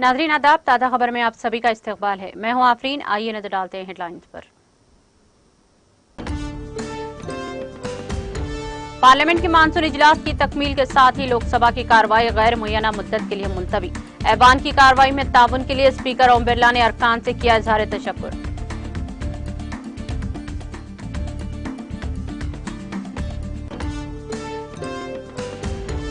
नाज़रीन आदाब, ताज़ा खबर में आप सभी का इस्तकबाल है। मैं हूं आफरीन। आइए नजर डालते हैं हेडलाइंस पर। पार्लियामेंट के मानसून इजलास की तकमील के साथ ही लोकसभा की कार्रवाई गैर मुय्यना मुद्दत के लिए मुलतवी। ऐवान की कार्रवाई में ताउन के लिए स्पीकर ओम बिरला ने अरकान से किया इजहार तशक्कुर।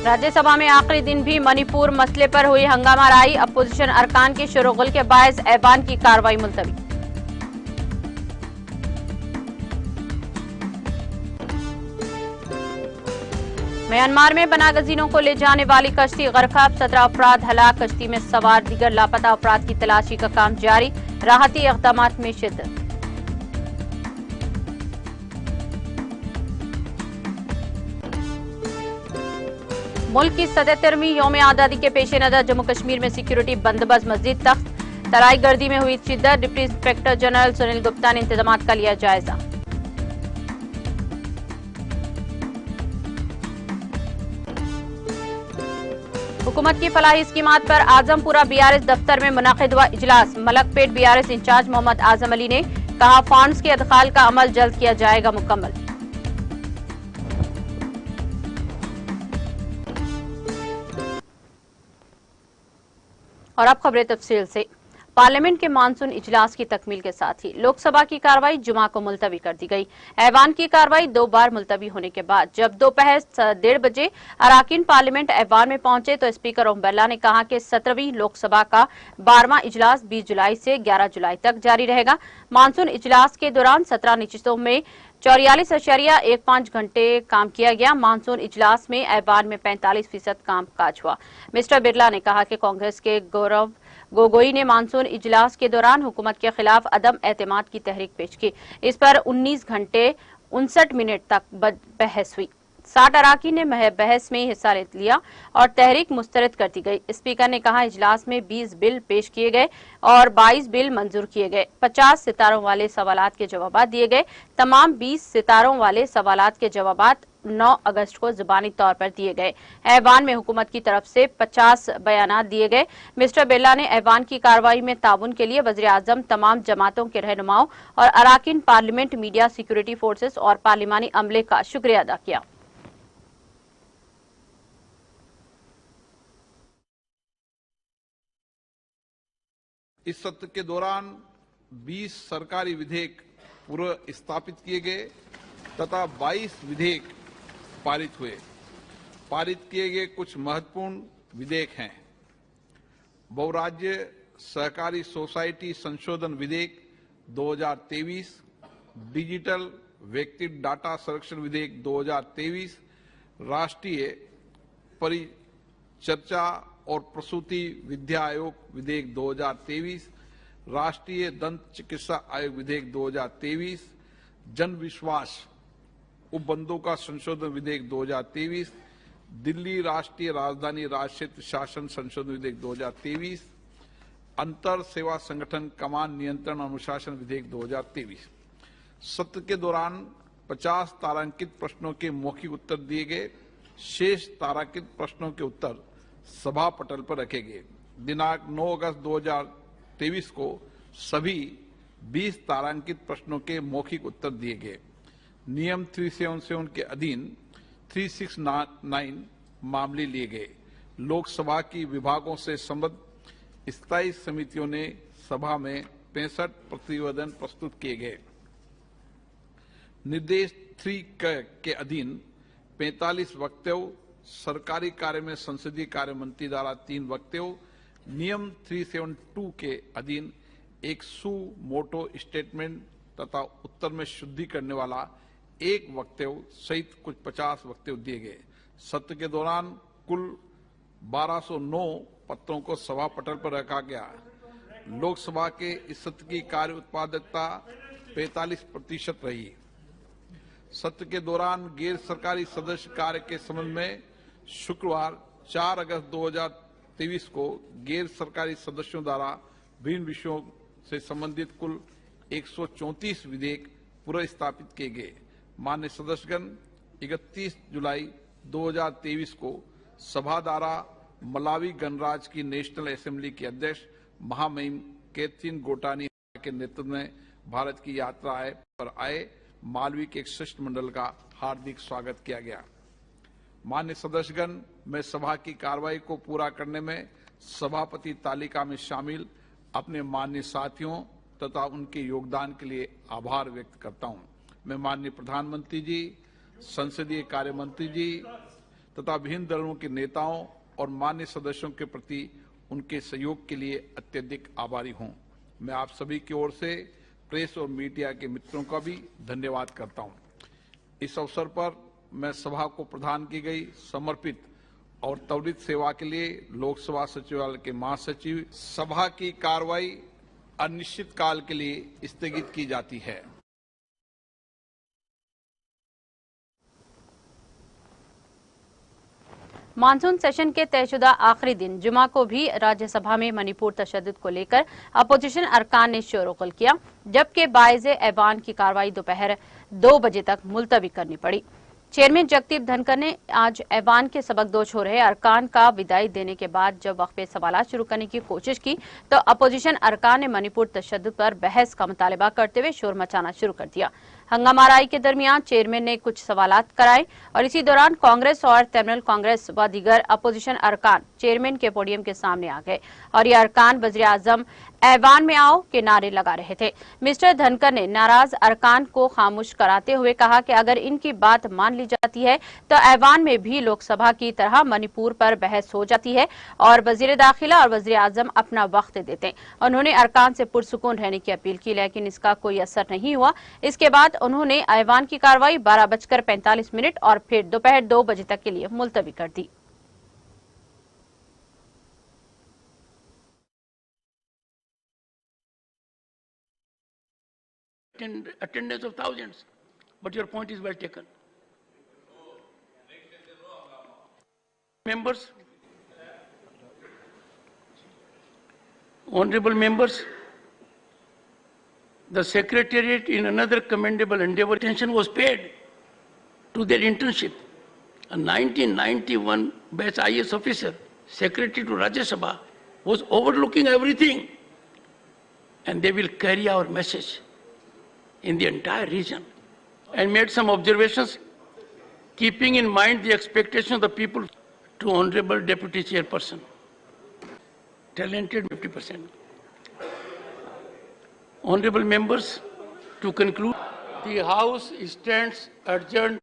राज्यसभा में आखिरी दिन भी मणिपुर मसले पर हुई हंगामा राई। अपोजिशन अरकान की शोरगुल के बायस ऐवान की कार्रवाई मुलतवी। म्यांमार में बनागजीनों को ले जाने वाली कश्ती गर्क, 17 अफराद हलाक। कश्ती में सवार दीगर लापता अफराद की तलाशी का काम जारी। राहती इक़दाम में शिद्दत। मुल्क की 77वीं यौम आज़ादी के पेश नजर जम्मू कश्मीर में सिक्योरिटी बंदोबस्त मजीद सख्त। तराई गर्दी में हुई शिद्दत। Deputy inspector general Sunil Gupta ने इंतजाम का लिया जायजा। हुकूमत की फलाही स्कीमात पर आजमपुरा बीआरएस दफ्तर में मुनाकिद हुआ इजलास। मलकपेट बीआरएस इंचार्ज मोहम्मद आजम अली ने कहा, फंड्स के अदखाल का अमल जल्द किया जाएगा मुकम्मल। और अब खबरें तफसील से। पार्लियामेंट के मानसून इजलास की तकमील के साथ ही लोकसभा की कार्रवाई जुमा को मुलतवी कर दी गई। ऐवान की कार्रवाई 2 बार मुलतवी होने के बाद जब दोपहर 1:30 बजे अराकीन पार्लियामेंट ऐवान में पहुंचे तो स्पीकर ओम बिरला ने कहा कि 17वीं लोकसभा का 12वां इजलास 20 जुलाई से 11 जुलाई तक जारी रहेगा। मानसून इजलास के दौरान 17 नशिस्तों में 44.15 घंटे काम किया गया। मानसून इजलास में ऐवान में 45% काम काज हुआ। मिस्टर बिरला ने कहा कि कांग्रेस के गौरव गोगोई ने मानसून इजलास के दौरान हुकूमत के खिलाफ अदम एतमाद की तहरीक पेश की। इस पर 19 घंटे 59 मिनट तक बहस हुई। 60 अराकीन ने बहस में हिस्सा लिया और तहरीक मुस्तरद कर दी गई। स्पीकर ने कहा, इजलास में 20 बिल पेश किए गए और 22 बिल मंजूर किए गए। 50 सितारों वाले सवालात के जवाब दिए गए। तमाम 20 सितारों वाले सवालात के जवाब 9 अगस्त को जुबानी तौर पर दिए गए। ऐवान में हुकूमत की तरफ से 50 बयानात दिए गए। मिस्टर बिरला ने ऐवान की कार्रवाई में ताउन के लिए वज़ीर आज़म, तमाम जमातों के रहनुमाओं और अराकीन पार्लियामेंट, मीडिया, सिक्योरिटी फोर्सेस और पार्लिमानी अमले का शुक्रिया अदा किया। इस सत्र के दौरान 20 सरकारी विधेयक पूर्व स्थापित किए गए तथा 22 विधेयक पारित हुए। पारित किए गए कुछ महत्वपूर्ण विधेयक हैं। बहुराज्य सहकारी सोसाइटी संशोधन विधेयक 2023, डिजिटल व्यक्तिगत डाटा संरक्षण विधेयक 2023, राष्ट्रीय परिचर्चा और प्रसूति विद्या आयोग विधेयक 2023, राष्ट्रीय दंत चिकित्सा आयोग विधेयक 2023, जन विश्वास उपबंधों का संशोधन विधेयक 2023, दिल्ली राष्ट्रीय राजधानी राज्य क्षेत्र शासन संशोधन विधेयक 2023, अंतर सेवा संगठन कमान नियंत्रण अनुशासन विधेयक 2023। सत्र के दौरान 50 तारांकित प्रश्नों के मौखिक उत्तर दिए गए। शेष तारांकित प्रश्नों के उत्तर सभा पटल पर रखे गए। दिनांक 9 अगस्त 2023 को सभी 20 तारांकित प्रश्नों के मौखिक उत्तर दिए गए। नियम 377 के अधीन 369 मामले लिए गए। लोकसभा की विभागों से संबद्ध स्थायी समितियों ने सभा में 65 प्रतिवेदन प्रस्तुत किए गए। निर्देश 3 के अधीन 45 वक्तव्य, सरकारी कार्य में संसदीय कार्य मंत्री द्वारा 3 वक्तव्य, नियम 372 के अधीन एक सु मोटो स्टेटमेंट तथा उत्तर में शुद्धि करने वाला 1 वक्तव्य सहित कुछ 50 वक्तव्य दिए गए। सत्र के दौरान कुल 1209 पत्रों को सभा पटल पर रखा गया। लोकसभा के इस सत्र की कार्य उत्पादकता 45% रही। सत्र के दौरान गैर सरकारी सदस्य कार्य के संबंध में शुक्रवार 4 अगस्त 2023 को गैर सरकारी सदस्यों द्वारा विभिन्न विषयों से संबंधित कुल 134 विधेयक पूर्व स्थापित किए गए। माननीय सदस्यगण, 31 जुलाई 2023 को सभा द्वारा मलावी गणराज्य की नेशनल असेंबली की अध्यक्ष महामहिम कैथरीन गोटानी के नेतृत्व में भारत की यात्रा पर आए मालवी के एक शिष्टमंडल का हार्दिक स्वागत किया गया। मान्य सदस्यगण, मैं सभा की कार्रवाई को पूरा करने में सभापति तालिका में शामिल अपने माननीय साथियों तथा उनके योगदान के लिए आभार व्यक्त करता हूं। मैं माननीय प्रधानमंत्री जी, संसदीय कार्य मंत्री जी तथा विभिन्न दलों के नेताओं और मान्य सदस्यों के प्रति उनके सहयोग के लिए अत्यधिक आभारी हूं। मैं आप सभी की ओर से प्रेस और मीडिया के मित्रों का भी धन्यवाद करता हूं। इस अवसर पर मैं सभा को प्रदान की गई समर्पित और त्वरित सेवा के लिए लोकसभा सचिवालय के महासचिव सभा की कार्रवाई अनिश्चित काल के लिए स्थगित की जाती है। मानसून सेशन के तयशुदा आखिरी दिन जुमा को भी राज्यसभा में मणिपुर तशद्दुद को लेकर अपोजिशन अरकान ने शोरगुल किया, जबकि बाइज़े ऐवान की कार्रवाई दोपहर 2 बजे तक मुलतवी करनी पड़ी। चेयरमैन जगदीप धनखड़ ने आज ऐवान के सबकदोश हो रहे अरकान का विदाई देने के बाद जब वक्फे सवालात शुरू करने की कोशिश की तो अपोजिशन अरकान ने मणिपुर तशद्दुद पर बहस का मुतालबा करते हुए शोर मचाना शुरू कर दिया। हंगामाराई के दरमियान चेयरमैन ने कुछ सवालात कराए और इसी दौरान कांग्रेस और तृणमूल कांग्रेस व दीगर अपोजिशन अरकान चेयरमैन के पोडियम के सामने आ गए और ये अरकान वज़ीर आज़म ऐवान में आओ के नारे लगा रहे थे। मिस्टर धनखड़ ने नाराज अरकान को खामोश कराते हुए कहा कि अगर इनकी बात मान ली जाती है तो ऐवान में भी लोकसभा की तरह मणिपुर पर बहस हो जाती है और वज़ीर दाखिला और वज़ीर आज़म अपना वक्त देते हैं। उन्होंने अरकान से पुरसुकून रहने की अपील की, लेकिन इसका कोई असर नहीं हुआ। इसके बाद उन्होंने ऐवान की कार्रवाई 12:45 और फिर दोपहर 2 बजे तक के लिए मुलतवी कर दी। Attendance of thousands, but your point is well taken. Members, honorable members, the Secretariat in another commendable endeavor attention was paid to their internship. A 1991 batch IAS officer, Secretary to Rajya Sabha, was overlooking everything, and they will carry our message in the entire region, and made some observations keeping in mind the expectation of the people. To Honorable Deputy Chairperson, talented 50%. Honorable members, to conclude, the House stands adjourned.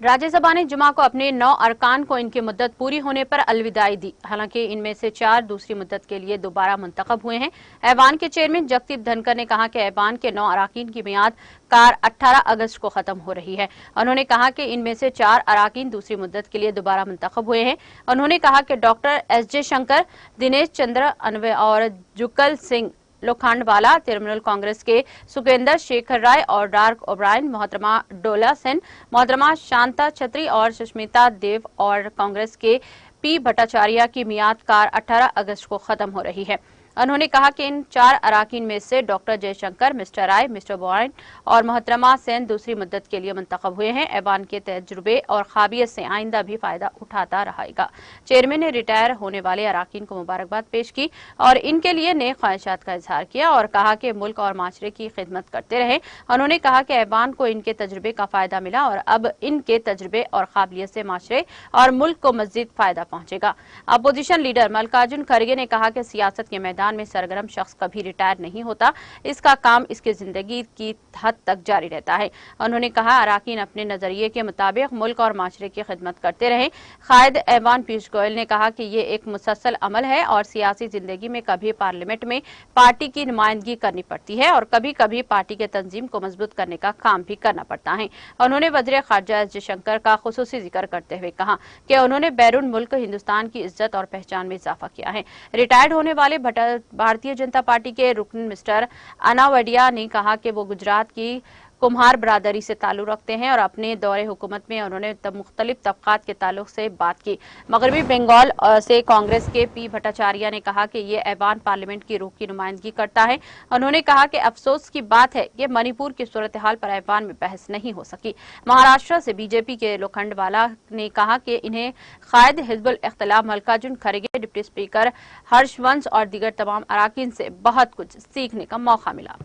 Rajya Sabha ने जुमा को अपने 9 अरकान को इनकी मुद्दत पूरी होने पर अलविदाई दी। हालांकि इनमें से 4 दूसरी मुद्दत के लिए दोबारा मुंतखब हुए हैं। ऐवान के चेयरमैन जगदीप धनखड़ ने कहा कि ऐवान के 9 अराकीन की मियाद कार 18 अगस्त को खत्म हो रही है। उन्होंने कहा कि इनमें से 4 अराकीन दूसरी मुद्दत के लिए दोबारा मुंतखब हुए हैं। उन्होंने कहा कि डॉक्टर एस.जे. शंकर, दिनेश चंद्र अनवे और जुगल सिंह लोखंडवाला, तृणमूल कांग्रेस के सुकेंद्र शेखर राय और डार्क ओब्रायन, मोहतरमा डोला सेन, मोहतरमा शांता छत्री और सुष्मिता देव और कांग्रेस के पी भट्टाचार्य की मियाद कार 18 अगस्त को खत्म हो रही है। उन्होंने कहा कि इन 4 अराकीन में से डॉक्टर जयशंकर, मिस्टर राय, मिस्टर बोराइन और मोहतरमा सेन दूसरी मुद्दत के लिए मुंतखब हुए हैं। ऐवान के तजुर्बे और काबिलियत से आइंदा भी फायदा उठाता रहेगा। चेयरमैन ने रिटायर होने वाले अराकीन को मुबारकबाद पेश की और इनके लिए नेक ख्वाहिशात का इजहार किया और कहा कि मुल्क और माशरे की खिदमत करते रहे। उन्होंने कहा कि ऐवान को इनके तजुर्बे का फायदा मिला और अब इनके तजुर्बे और काबिलियत से माशरे और मुल्क को मजीद फायदा पहुंचेगा। अपोजिशन लीडर मल्लिकार्जुन खड़गे ने कहा कि सियासत के मैदान में सरगर्म शख्स कभी रिटायर नहीं होता, इसका काम इसकी जिंदगी की हद तक जारी रहता है। उन्होंने कहा अराकीन अपने नजरिए के मुताबिक मुल्क और माशरे की खिदमत करते रहे। कायद ऐवान पीयूष गोयल ने कहा कि ये एक मुसलसल अमल है और सियासी जिंदगी में कभी पार्लियामेंट में पार्टी की नुमाइंदगी करनी पड़ती है और कभी कभी पार्टी के तंजीम को मजबूत करने का काम भी करना पड़ता है। उन्होंने वज़ीर ख़ारजा एस जयशंकर का खुसूसी जिक्र करते हुए कहा कि उन्होंने बैरून मुल्क हिंदुस्तान की इज्जत और पहचान में इजाफा किया है। रिटायर्ड होने वाले भारतीय जनता पार्टी के रुकन मिस्टर अनावडिया ने कहा कि वो गुजरात की कुम्हार बरादरी से ताल्लुक रखते हैं और अपने दौरे हुकूमत में उन्होंने मुख्तलिफ तबकात के ताल्लुक से बात की। मगरबी बंगाल से कांग्रेस के पी भट्टाचार्य ने कहा कि ये ऐवान पार्लियामेंट की रूह की नुमाइंदगी करता है। उन्होंने कहा कि अफसोस की बात है कि मणिपुर की सूरत हाल पर ऐवान में बहस नहीं हो सकी। महाराष्ट्र से बीजेपी के लोखंडवाला ने कहा कि इन्हें कायद हिजबुल इख्तिलाफ मल्लिकार्जुन खड़गे, डिप्टी स्पीकर हर्षवंश और दीगर तमाम अराकीन से बहुत कुछ सीखने का मौका मिला।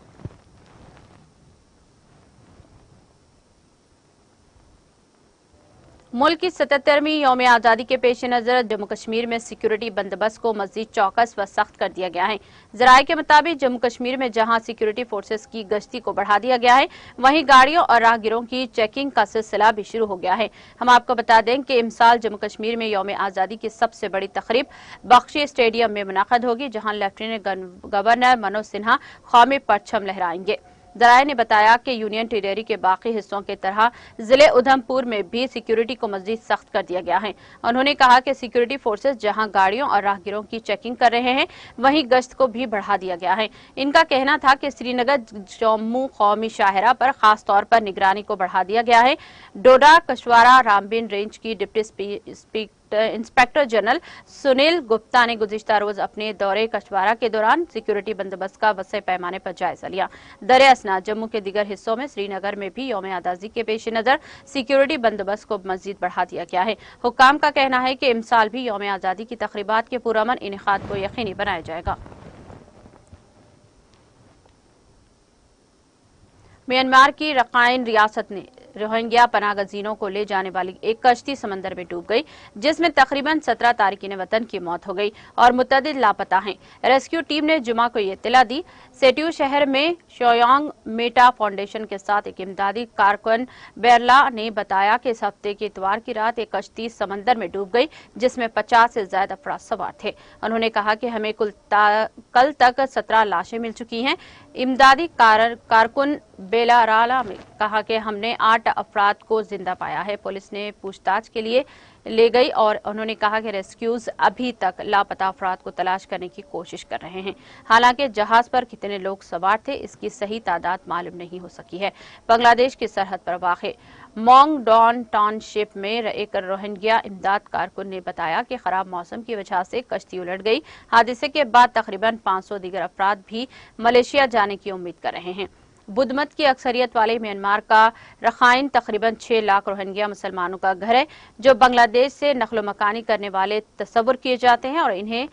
मुल्क की 77वीं यौम आज़ादी के पेश नज़र जम्मू कश्मीर में सिक्योरिटी बंदोबस्त को मजीद चौकस व सख्त कर दिया गया है। जराये के मुताबिक जम्मू कश्मीर में जहां सिक्योरिटी फोर्सेस की गश्ती को बढ़ा दिया गया है, वहीं गाड़ियों और राहगीरों की चेकिंग का सिलसिला भी शुरू हो गया है। हम आपको बता दें कि इमसाल जम्मू कश्मीर में यौम आज़ादी की सबसे बड़ी तकरीब बख्शी स्टेडियम में मुनक़द होगी, जहां लेफ्टिनेंट गवर्नर मनोज सिन्हा कौमी परचम लहराएंगे। जराये ने बताया कि यूनियन टेरिटरी के बाकी हिस्सों की तरह जिले उधमपुर में भी सिक्योरिटी को मजीद सख्त कर दिया गया है। उन्होंने कहा कि सिक्योरिटी फोर्सेस जहां गाड़ियों और राहगीरों की चेकिंग कर रहे हैं, वहीं गश्त को भी बढ़ा दिया गया है। इनका कहना था कि श्रीनगर जम्मू कौमी शाहरा पर खास तौर पर निगरानी को बढ़ा दिया गया है। डोडा कशवारा रामबिन रेंज की deputy inspector general Sunil Gupta ने गुज़िश्ता रोज अपने दौरे कशवारा के दौरान सिक्योरिटी बंदोबस्त का वसी पैमाने पर जायजा लिया। दरे असना जम्मू के दीगर हिस्सों में श्रीनगर में भी यौम आज़ादी के पेश नज़र सिक्योरिटी बंदोबस्त को मजीद बढ़ा दिया गया है। हुक्काम का कहना है कि इमसाल भी यौम आज़ादी की तकरीबात के पुरअमन इनेकाद को यकीनी बनाया जाएगा। म्यांमार की रखाइन रियासत ने रोहिंग्या पनागजीनों को ले जाने वाली एक कश्ती समंदर में डूब गई, जिसमें तकरीबन 17 तारकीन वतन की मौत हो गई और मुतअद्दिद लापता हैं। रेस्क्यू टीम ने जुमा को ये इत्तला दी। सेट्यू शहर में शोयांग मेटा फाउंडेशन के साथ एक इमदादी कारकुन बेरला ने बताया कि इस हफ्ते के इतवार की रात एक कश्ती समंदर में डूब गई, जिसमें 50 से ज्यादा अफराद सवार थे। उन्होंने कहा कि हमें कल तक 17 लाशें मिल चुकी हैं। इमदादी कारकुन बेलाराला में कहा कि हमने 8 अफराद को जिंदा पाया है। पुलिस ने पूछताछ के लिए ले गई और उन्होंने कहा कि रेस्क्यूज अभी तक लापता अफराद को तलाश करने की कोशिश कर रहे हैं। हालांकि जहाज पर कितने लोग सवार थे, इसकी सही तादाद मालूम नहीं हो सकी है। बांग्लादेश की सरहद पर वाक़े मोंगडोन टाउनशिप में एक रोहिंग्या इमदाद कारकुन ने बताया कि खराब मौसम की वजह से कश्ती उलट गई। हादसे के बाद तकरीबन 500 दीगर अफराद भी मलेशिया जाने की उम्मीद कर रहे हैं। बुद्धमत की अक्सरियत वाले म्यांमार का रखाइन तकरीबन 6 लाख रोहिंग्या मुसलमानों का घर है, जो बांग्लादेश से नक्लो मकानी करने वाले तस्वुर किए जाते हैं और इन्हें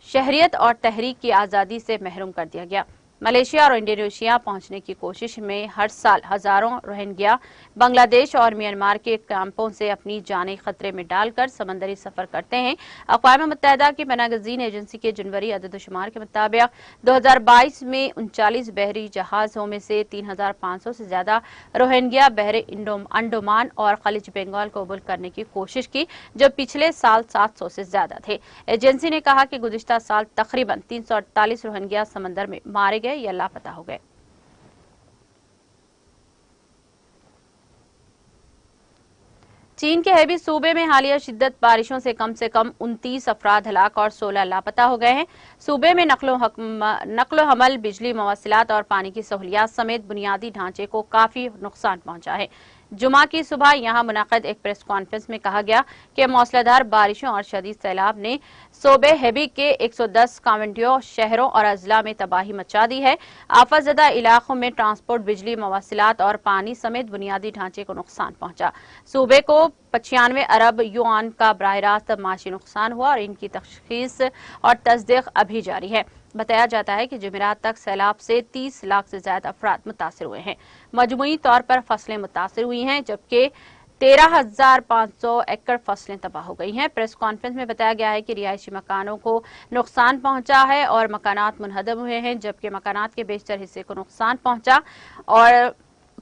शहरियत और तहरीक की आज़ादी से महरूम कर दिया गया। मलेशिया और इंडोनेशिया पहुंचने की कोशिश में हर साल हजारों रोहिंग्या बांग्लादेश और म्यांमार के कैंपों से अपनी जानें खतरे में डालकर समंदरी सफर करते हैं। अक़वाम मुत्तहिदा की पनागज़ीन एजेंसी के जनवरी अदद-ओ-शुमार के मुताबिक 2022 में 39 बहरी जहाज़ों में से 3500 से ज्यादा रोहिंग्या बहरे अंडोमान और खलीज बंगाल को अबूर करने की कोशिश की, जो पिछले साल 700 से ज्यादा थे। एजेंसी ने कहा कि गुज़िश्ता साल तकरीबन 348 रोहिंग्या समंदर में मारे गए या लापता हो गए। चीन के हेबी सूबे में हालिया शिद्दत बारिशों से कम 29 अफराद हलाक और 16 लापता हो गए हैं। सूबे में नक्लो हमल, बिजली, मवासिलात और पानी की सहूलियात समेत बुनियादी ढांचे को काफी नुकसान पहुंचा है। जुमा की सुबह यहां मुनक़द एक प्रेस कॉन्फ्रेंस में कहा गया कि मौसलाधार बारिशों और शदीद सैलाब ने सूबे हेबी के 110 काउंटियों, शहरों और अजला में तबाही मचा दी है। आफतज़दा इलाकों में ट्रांसपोर्ट, बिजली, मवासिलात और पानी समेत बुनियादी ढांचे को नुकसान पहुंचा। सूबे को 95 अरब युआन का बराह रास्त माशी नुकसान हुआ और इनकी तशख़ीस और तस्दीक अभी जारी है। बताया जाता है कि जुमेरात तक सैलाब से 30 लाख से ज्यादा अफराद मुतासिर हुए हैं। मजमूई तौर पर फसलें मुतासिर हुई हैं, जबकि 13,500 एकड़ फसलें तबाह हो गई हैं। प्रेस कॉन्फ्रेंस में बताया गया है कि रिहायशी मकानों को नुकसान पहुंचा है और मकानात मुनहदम हुए हैं, जबकि मकानात के बेशतर हिस्से को नुकसान पहुंचा और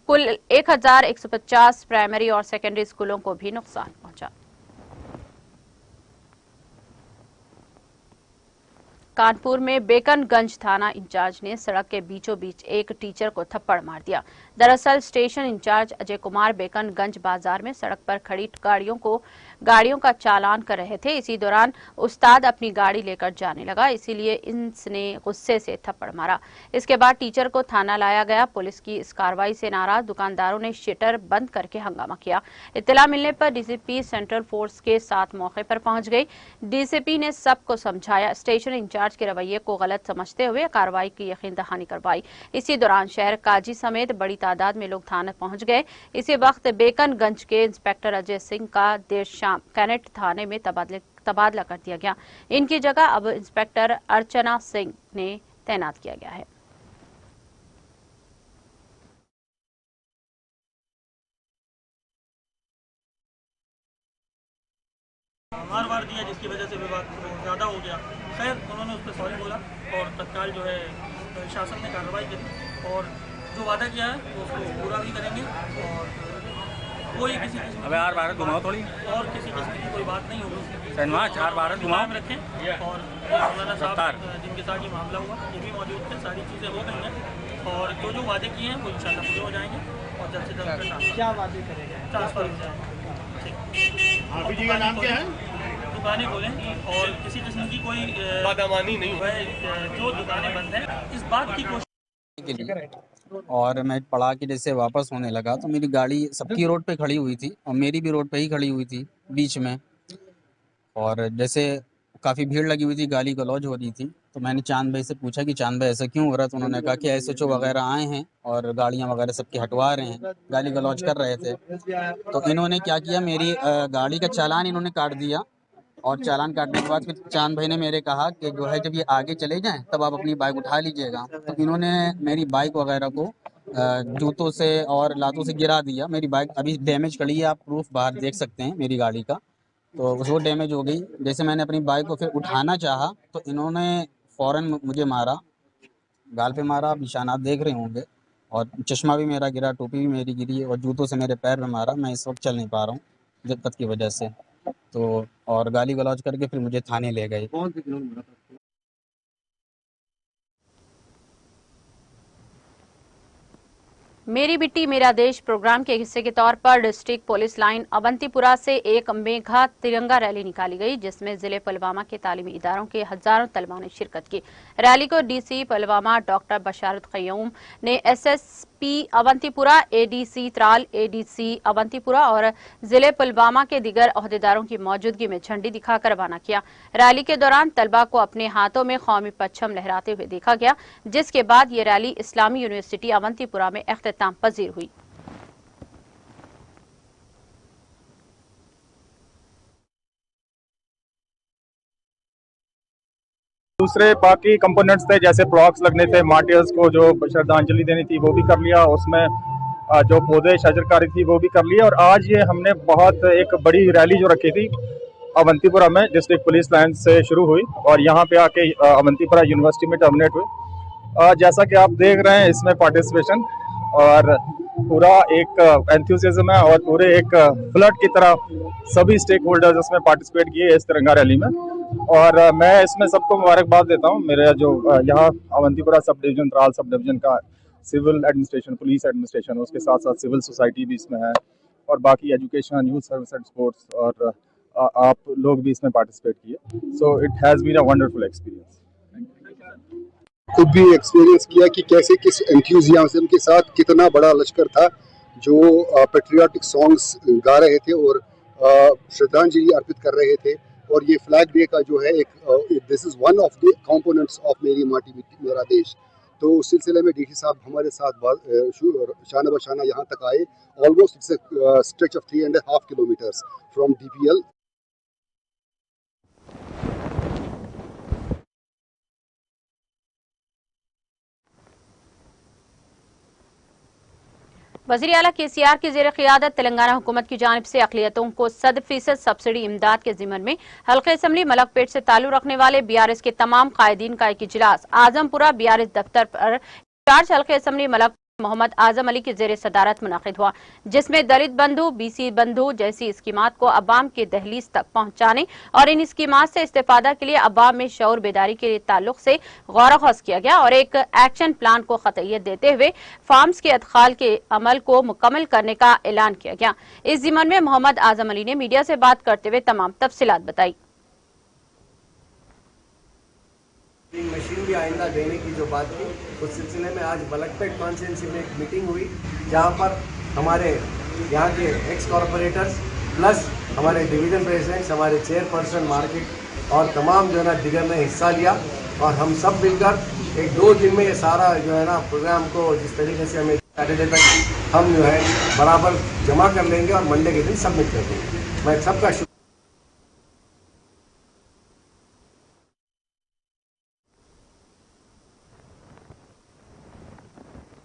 कुल 1150 प्राइमरी और सेकेंडरी स्कूलों को भी नुकसान पहुंचा। कानपुर में बेकनगंज थाना इंचार्ज ने सड़क के बीचों बीच एक टीचर को थप्पड़ मार दिया। दरअसल स्टेशन इंचार्ज अजय कुमार बेकनगंज बाजार में सड़क पर खड़ी गाड़ियों को गाड़ियों का चालान कर रहे थे। इसी दौरान उस्ताद अपनी गाड़ी लेकर जाने लगा, इसीलिए इसने गुस्से से थप्पड़ मारा। इसके बाद टीचर को थाना लाया गया। पुलिस की इस कार्रवाई से नाराज दुकानदारों ने शटर बंद करके हंगामा किया। इत्तला मिलने पर डीसीपी सेंट्रल फोर्स के साथ मौके पर पहुंच गई। डीसीपी ने सबको समझाया, स्टेशन इंचार्ज के रवैये को गलत समझते हुए कार्रवाई की यकीन दहानी करवाई। इसी दौरान शहर काजी समेत बड़ी तादाद में लोग थाने पहुंच गए। इसी वक्त बेकनगंज के इंस्पेक्टर अजय सिंह का देर शाम कैनेट थाने में तबादला कर दिया गया। इनकी जगह अब इंस्पेक्टर अर्चना सिंह ने तैनात किया गया है। मार मार दिया, जिसकी वजह से विवाद ज़्यादा हो गया। खैर उन्होंने उस पर सॉरी बोला और तत्काल जो है शासन ने कार्रवाई करी और जो वादा किया है वो उसको पूरा भी करेंगे और कोई किसी किस्म अबे यार भारत घुमाओ थोड़ी और किसी किस्म की कोई बात नहीं होगी। सनवा चार भारत घुमाओ में रखें और मौलाना साहब जिनके साथ ये मामला हुआ ये भी मौजूद थे। सारी चीज़ें हो गई हैं और जो जो वादे किए हैं वो इंशाल्लाह पूरे हो जाएंगे और जल्द से जल्द क्या वादे करेंगे ट्रांसफर हो जाएगा। आप जी का नाम क्या है? दुकानें खोलें और किसी किस्म की कोई बादामानी नहीं वह जो दुकानें बंद हैं इस बात की कोशिश के लिए। और मैं पढ़ा के जैसे वापस होने लगा तो मेरी गाड़ी सबकी रोड पे खड़ी हुई थी और मेरी भी रोड पे ही खड़ी हुई थी बीच में। और जैसे काफ़ी भीड़ लगी हुई थी, गाली गलौज हो रही थी, तो मैंने चांद भाई से पूछा कि चांद भाई ऐसा क्यों हो रहा है। तो उन्होंने कहा कि एसएचओ वगैरह आए हैं और गाड़ियाँ वगैरह सबकी हटवा रहे हैं, गाली गलौज कर रहे थे। तो इन्होंने क्या किया, मेरी गाड़ी का चालान इन्होंने काट दिया और चालान काटने के बाद फिर चांद भाई ने मेरे कहा कि जो है जब ये आगे चले जाएं तब आप अपनी बाइक उठा लीजिएगा। तो इन्होंने मेरी बाइक वगैरह को जूतों से और लातों से गिरा दिया। मेरी बाइक अभी डैमेज खड़ी है, आप प्रूफ बाहर देख सकते हैं मेरी गाड़ी का। तो वो डैमेज हो गई। जैसे मैंने अपनी बाइक को फिर उठाना चाहा तो इन्होंने फ़ौरन मुझे मारा, गाल पे मारा, आप निशानात देख रहे होंगे। और चश्मा भी मेरा गिरा, टोपी भी मेरी गिरी और जूतों से मेरे पैर में मारा। मैं इस वक्त चल नहीं पा रहा हूँ दिक्कत की वजह से। तो और गाली गलौज करके फिर मुझे थाने ले गए। मेरी मिट्टी मेरा देश प्रोग्राम के हिस्से के तौर पर डिस्ट्रिक्ट पुलिस लाइन अवंतीपुरा से एक मेघा तिरंगा रैली निकाली गई, जिसमें जिले पुलवामा के तालीमी इदारों के हजारों तलबा ने शिरकत की। रैली को डीसी पुलवामा डॉक्टर बशारत क़य्यूम ने SSP Awantipora, ADC Tral, ADC Awantipora और जिले पुलवामा के दीगर ओहदेदारों की मौजूदगी में झंडी दिखाकर रवाना किया। रैली के दौरान तलबा को अपने हाथों में कौमी परचम लहराते हुए देखा गया, जिसके बाद ये रैली इस्लामी यूनिवर्सिटी अवंतीपुरा में इख्तिताम पजीर हुई। दूसरे बाकी कंपोनेंट्स थे, जैसे ब्लॉक्स लगने थे, मार्टियर्स को जो श्रद्धांजलि देनी थी वो भी कर लिया, उसमें जो पौधे शजरकारी थी वो भी कर लिया। और आज ये हमने बहुत एक बड़ी रैली जो रखी थी अवंतीपुरा में, डिस्ट्रिक्ट पुलिस लाइन से शुरू हुई और यहाँ पे आके अवंतीपुरा यूनिवर्सिटी में टर्मिनेट हुई। जैसा कि आप देख रहे हैं इसमें पार्टिसिपेशन और पूरा एक एंथुसियाज्म है और पूरे एक फ्लड की तरह सभी स्टेक होल्डर्स इसमें पार्टिसिपेट किए इस तिरंगा रैली में। और मैं इसमें सबको मुबारकबाद देता हूँ। मेरे जो यहाँ Awantipora sub division, Tral sub division का सिविल एडमिनिस्ट्रेशन, पुलिस एडमिनिस्ट्रेशन, उसके साथ साथ सिविल सोसाइटी भी इसमें है और बाकी education, youth service and sports, और आप लोग भी इसमें पार्टिसिपेट किए। So it has been a wonderful experience. खुद भी एक्सपीरियंस किया कि कैसे किस एंथुजियाज्म के साथ कितना बड़ा लश्कर था जो पेट्रियाटिक सॉन्ग्स गा रहे थे और श्रद्धांजलि अर्पित कर रहे थे। और ये फ्लैग डे का जो है एक this is one of the components of मेरी माटी मेरा देश। तो उस सिलसिले में डीसी साहब हमारे साथ शाना बशाना यहाँ तक आए। Almost it's a stretch of 3.5 kilometres from DPL। वज़ीर आला KCR की ज़ेर क़ियादत तेलंगाना हुकूमत की जानिब से अक़लियतों को 100% सब्सिडी इमदाद के ज़िमन में हल्क़े असम्बली मलकपेट से ताल्लुक़ रखने वाले BRS के तमाम कायदीन का एक इजलास आज़मपुरा BRS दफ्तर पर इंचार्ज हल्क़े असम्बली मोहम्मद आजम अली की जेर सदारत मुनाकिद हुआ, जिसमें दलित बंधु, बीसी बंधु जैसी स्कीमात को अवाम के दहलीज तक पहुंचाने और इन स्कीमात से इस्तेफादा के लिए अवाम में शऊर बेदारी के ताल्लुक से गौर ख़ौज़ किया गया और एक एक्शन प्लान को ख़तइयत देते हुए फार्म्स के अदखाल के अमल को मुकम्मल करने का ऐलान किया गया। इस ज़िमन में मोहम्मद आजम अली ने मीडिया से बात करते हुए तमाम तफसीलात बताई। मशीन भी आइंदा देने की जो बात थी, उस सिलसिले में आज बलकपेट कॉन्स्टिट्यूंसी में एक मीटिंग हुई, जहां पर हमारे यहाँ के एक्स कॉरपोरेटर्स प्लस हमारे डिवीज़न प्रेसिडेंट्स, हमारे चेयरपर्सन मार्केट और तमाम जो है ना दिगर ने हिस्सा लिया और हम सब मिलकर एक 2 दिन में ये सारा जो है ना प्रोग्राम को जिस तरीके से हमें सैटरडे तक हम जो है बराबर जमा कर लेंगे और मंडे के दिन सबमिट कर देंगे। मैं सबका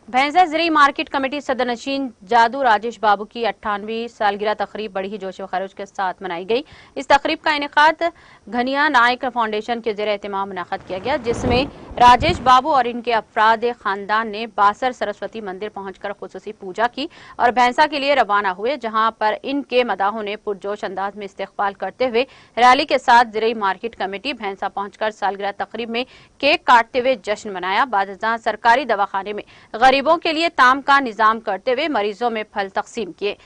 भैंसा ज़रिए मार्केट कमेटी सदर नशीन जादू राजेश बाबू की 98वीं सालगिरह तकरीब बड़ी ही जोश व खरोश के साथ मनाई गई। इस तकरीब का इनेकाद घनिया नायक फाउंडेशन के ज़रिए एहतमाम मुनाक़द किया गया, जिसमें राजेश बाबू और इनके अफराद खानदान ने बासर सरस्वती मंदिर पहुंचकर खुसूसी पूजा की और भैंसा के लिए रवाना हुए, जहां पर इनके मदाहों ने पुरजोश अंदाज में इस्तकबाल करते हुए रैली के साथ ज़रिए मार्केट कमेटी भैंसा पहुंचकर सालगिरह तकरीब में केक काटते हुए जश्न मनाया। बादशाह सरकारी दवाखाने में गरीबों के लिए ताम का निजाम करते हुए मरीजों में फल तकसीम किए।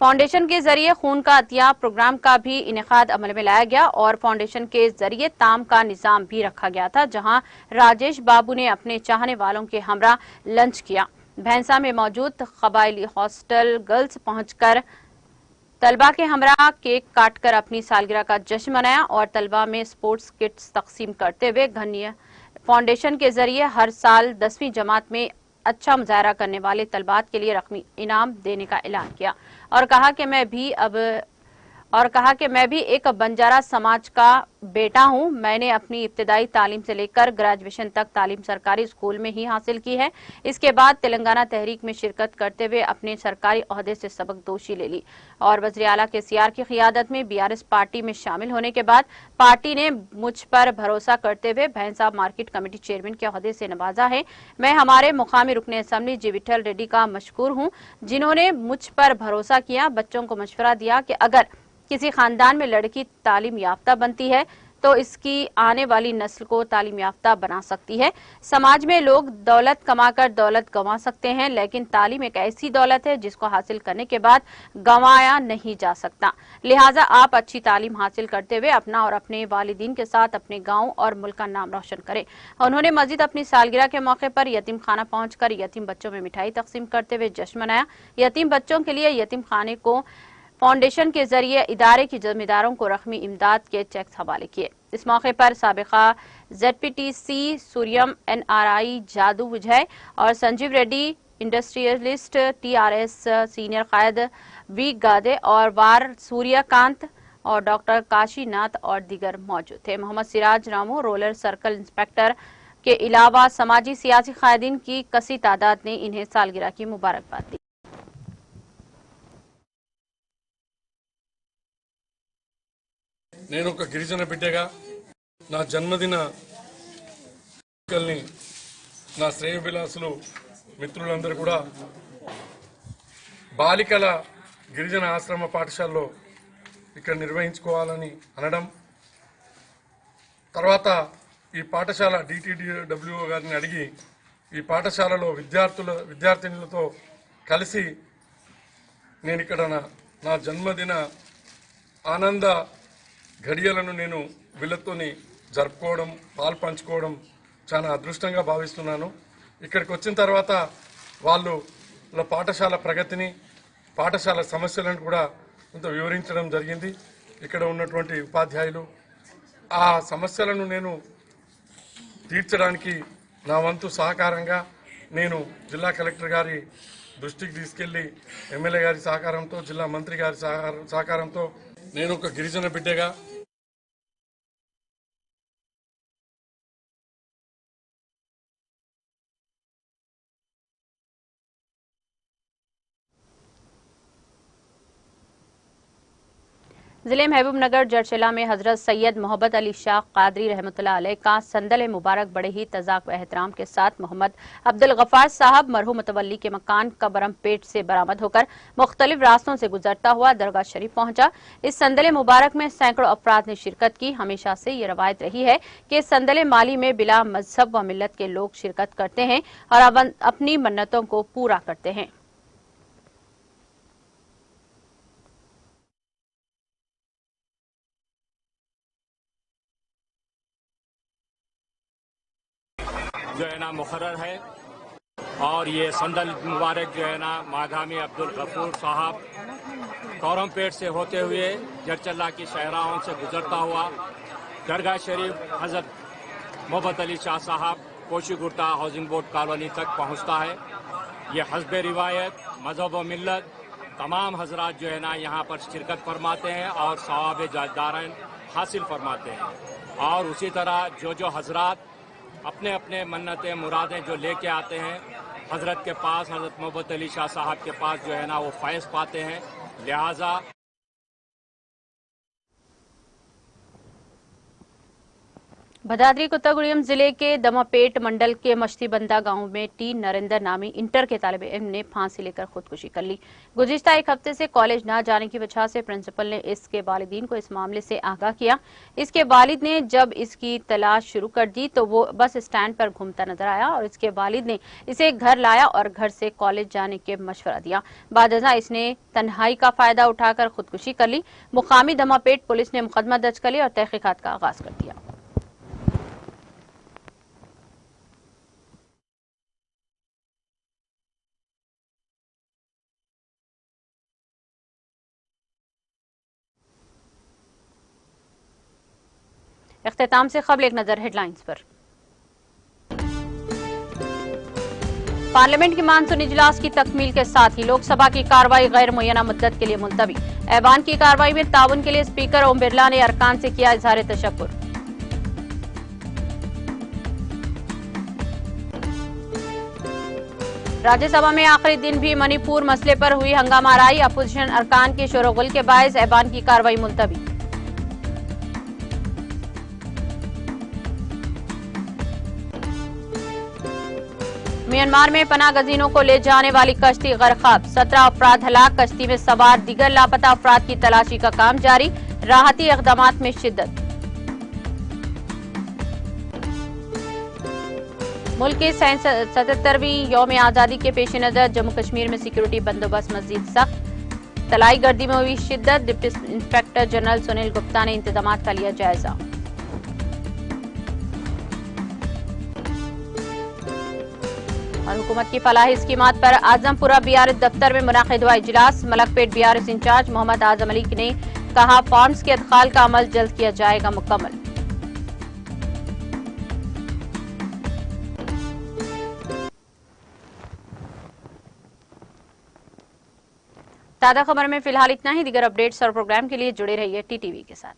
फाउंडेशन के जरिए खून का अतिया प्रोग्राम का भी इनेकाद अमल में लाया गया और फाउंडेशन के जरिए ताम का निजाम भी रखा गया था, जहां राजेश बाबू ने अपने चाहने वालों के हमरा लंच किया। भैंसा में मौजूद कबायली हॉस्टल गर्ल्स पहुंचकर तलबा के हमरा केक काटकर अपनी सालगिरह का जश्न मनाया और तलबा में स्पोर्ट्स किट्स तकसीम करते हुए घनिया फाउंडेशन के जरिए हर साल 10वीं जमात में अच्छा मुजाहरा करने वाले तलबात के लिए रकमी इनाम देने का ऐलान किया और कहा कि मैं भी एक बंजारा समाज का बेटा हूं। मैंने अपनी इब्तदाई तालीम से लेकर ग्रेजुएशन तक तालीम सरकारी स्कूल में ही हासिल की है। इसके बाद तेलंगाना तहरीक में शिरकत करते हुए अपने सरकारी ओहदे से सबक दोशी ले ली और वज़ीर आला KCR की क़ियादत में BRS पार्टी में शामिल होने के बाद पार्टी ने मुझ पर भरोसा करते हुए भैंसा मार्केट कमेटी चेयरमैन के ओहदे से नवाजा है। मैं हमारे मुकामी रुकने असम्बली जी विठल रेड्डी का मशकूर हूँ, जिन्होंने मुझ पर भरोसा किया, बच्चों को मशवरा दिया कि अगर किसी खानदान में लड़की तालीम याफ्ता बनती है तो इसकी आने वाली नस्ल को तालीम याफ्ता बना सकती है। समाज में लोग दौलत कमाकर दौलत गंवा सकते हैं, लेकिन तालीम एक ऐसी दौलत है जिसको हासिल करने के बाद गंवाया नहीं जा सकता। लिहाजा आप अच्छी तालीम हासिल करते हुए अपना और अपने वालिदीन के साथ अपने गांव और मुल्क का नाम रोशन करें। उन्होंने मजीद अपनी सालगिरह के मौके पर यतीम खाना पहुंचकर यतीम बच्चों में मिठाई तकसीम करते हुए जश्न मनाया। यतीम बच्चों के लिए यतीम खाने को फाउंडेशन के जरिए इदारे की जिम्मेदारों को रकमी इमदाद के चेक्स हवाले किए। इस मौके पर साबिका ZPTC सूर्यम NRI जादू विजय और Sanjeev Reddy industrialist TRS senior कायद V गादे और वार सूर्यकांत और डॉक्टर काशीनाथ और दीगर मौजूद थे। मोहम्मद सिराज रामू रोलर सर्कल इंस्पेक्टर के अलावा समाजी सियासी कायदीन की कसी तादाद ने इन्हें सालगिरह की मुबारकबाद दी। నేను ఒక గిరిజన బిడ్డగా నా జన్మదిన వేడుకల్ని నా శ్రేయోభిలాసులు మిత్రులందరూ కూడా బాలికల గిరిజన ఆశ్రమ పాఠశాలలో ఇక్కడ నిర్వహించుకోవాలని అనడం, తర్వాత ఈ పాఠశాల DTDWO గారిని అడిగి ఈ పాఠశాలలో విద్యార్థినులతో కలిసి నేను ఇక్కడ నా జన్మదిన ఆనంద ఘడియలను నేను వీళ్ళతోని జరుపుకోవడం, పాలు పంచుకోవడం చాలా అదృష్టంగా భావిస్తున్నాను. ఇక్కడికి వచ్చిన తర్వాత వాళ్ళ పాఠశాల ప్రగతిని, పాఠశాల సమస్యలను కూడా కొంత వివరించడం జరిగింది. ఇక్కడ ఉన్నటువంటి ఉపాధ్యాయులు ఆ సమస్యలను నేను తీర్చడానికి నా వంతు సహకారంగా నేను జిల్లా కలెక్టర్ గారి దృష్టికి తీసుకెళ్లి ఎమ్మెల్యే గారి సహకారంతో, జిల్లా మంత్రి గారి సహకారంతో నేను ఒక గిరిజన బిడ్డగా जिले महबूबनगर जरचला में हजरत सैयद मोहब्बत अली शाह कादरी रहमतुल्लाह अलैह का संदल मुबारक बड़े ही तजाक व एहतराम के साथ मोहम्मद अब्दुल गफ्फार साहब मरहूम मुतवल्ली के मकान कबरम पेट से बरामद होकर मुख्तलिफ रास्तों से गुजरता हुआ दरगाह शरीफ पहुंचा। इस संदल मुबारक में सैकड़ों अफराद ने शिरकत की। हमेशा से ये रवायत रही है कि इस संदल माली में बिला मजहब व मिल्लत के लोग शिरकत करते हैं और अपनी मन्नतों को पूरा करते हैं। जो है ना मुकर्रर है और ये संदल मुबारक जो है ना माघामी अब्दुल गफूर साहब कौरमपेट से होते हुए जरचल्ला की शहराओं से गुजरता हुआ दरगाह शरीफ हजरत मोहब्बत अली शाह साहब कोशीगुर्ता हाउसिंग बोर्ड कॉलोनी तक पहुंचता है। ये हस्ब रिवायत मजहब व मिल्लत तमाम हजरात जो है ना यहाँ पर शिरकत फरमाते हैं और सवाब जादारन हासिल फरमाते हैं। और उसी तरह जो हजरात अपने अपने मन्नतें मुरादें जो लेके आते हैं हजरत के पास, हजरत मोहब्बत अली शाह साहब के पास जो है ना वो फैज़ पाते हैं। लिहाजा भदादरी कुत्तागुड़ियम जिले के दमापेट मंडल के मश्तीबंदा गांव में टी नरेंद्र नामी इंटर के तालिब इल्म ने फांसी लेकर खुदकुशी कर ली। गुज़िश्ता एक हफ्ते से कॉलेज न जाने की वजह से प्रिंसिपल ने इसके वालिदीन को इस मामले से आगाह किया। इसके वालिद ने जब इसकी तलाश शुरू कर दी तो वो बस स्टैंड पर घूमता नजर आया और इसके वालिद ने इसे घर लाया और घर से कॉलेज जाने के मशवरा दिया। बादजा इसने तन्हाई का फायदा उठाकर खुदकुशी कर ली। मुकामी दमापेट पुलिस ने मुकदमा दर्ज कर लिया और तहकीकात का आगाज कर दिया। इख्तिताम से खबर एक नजर हेडलाइंस पर। पार्लियामेंट की मानसून इजलास की तकमील के साथ ही लोकसभा की कार्रवाई गैर मुय्यना मुद्दत के लिए मुलतवी। ऐवान की कार्रवाई में ताउन के लिए स्पीकर ओम बिरला ने अरकान से किया इजहार तशक्कुर। राज्यसभा में आखिरी दिन भी मणिपुर मसले पर हुई हंगामा आराई। अपोजिशन अरकान के शोरगुल के बायस ऐवान की कार्रवाई मुलतवी। म्यांमार में पनाह गजीनों को ले जाने वाली कश्ती गर्काब, 17 अफराद हलाक, कश्ती में सवार दिगर लापता अफराद की तलाशी का काम जारी। राहती इक़दामात में शिद्दत। मुल्क की 77वीं यौम आज़ादी के पेश नजर जम्मू कश्मीर में सिक्योरिटी बंदोबस्त मजीद सख्त। तलाई गर्दी में हुई शिद्दत। Deputy inspector general Sunil Gupta ने इंतजामात का लिया जायजा। और हुकूमत की फलाही स्कीमात पर आजमपुरा बीआरएस दफ्तर में मुनाकिद हुआ इजलास। मलकपेट बीआरएस इंचार्ज मोहम्मद आजम अली ने कहा फॉर्म्स के अदखाल का अमल जल्द किया जाएगा मुकम्मल। ताज़ा खबर में फिलहाल इतना ही। दीगर अपडेट्स और प्रोग्राम के लिए जुड़े रहिए टीटीवी के साथ।